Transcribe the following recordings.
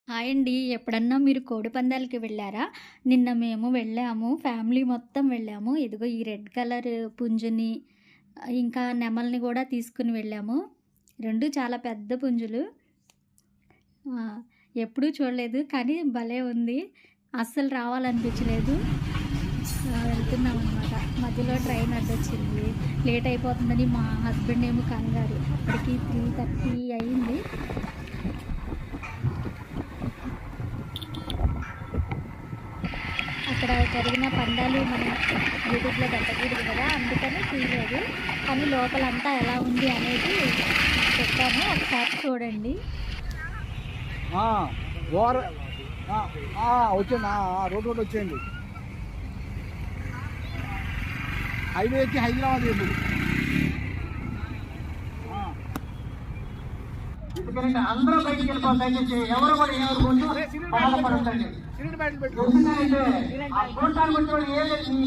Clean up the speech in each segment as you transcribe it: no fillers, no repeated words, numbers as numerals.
Hi అండి. ఎప్పుడన్నా మీరు కోడిపందాలకి వెళ్ళారా? నిన్న మేము వెళ్ళాము. ఫ్యామిలీ మొత్తం వెళ్ళాము. ఇదిగో ఈ రెడ్ కలర్ పుంజుని, ఇంకా నెమలిని గూడా తీసుకొని వెళ్ళాము. 2 చాలా పెద్ద పుంజులు. ఆ! ఎప్పుడూ చూడలేదు. కానీ భలే ఉంది. అస్సలు రావాలనిపించలేదు. వెళ్తున్నామనమాట. మధ్యలో ట్రైన్ అడ్డొచ్చింది. లేట్ అయిపోతుందని మా హస్బెండ్ ఏమో కంగారు. అప్పటికి 3:30 అయింది. అక్కడ జరిగిన పందాలు మనం యూట్యూబ్‌లో పెట్టకూడదు కదా! అందుకని తీయలేదు. కానీ లోపలంతా ఎలా ఉంది అనేది పెట్టాను. ఒకసారి చూడండి. ఆ! ఓవర్ ఆ! ఆ! వచ్చేయండి. రోడ్ వచ్చేయండి. హైవే ఎక్కి హైదరాబాద్ వెళ్ళి. ఎందుకంటే అందరూ బయటికి వెళ్ళిపోవాలి. దయచేసి ఎవరు కూడా ఎవరు కొంచెం బాధపడకండి. ఎందుకంటే ఆ చూడటానికి వచ్చే వాళ్ళు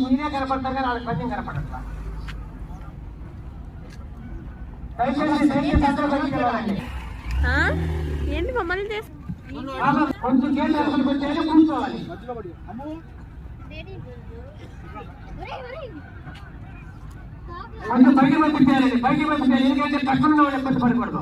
మీరే కనపడతారు కానీ వాళ్ళకి పద్యం కనపడట్లా. దయచేసి అందరూ బయటికి వెళ్ళాలండి. ఏంటి మమ్మల్ని కొంచెం కేంద్ర అసలు వచ్చేది కూర్చోవాలి. మధ్యలో పడి అమ్ము కొంచెం బయటికి పంపించారండి. బయటికి పంపించాలి. ఎందుకంటే పక్కన ఉన్న వాళ్ళు ఇబ్బంది పడకూడదు.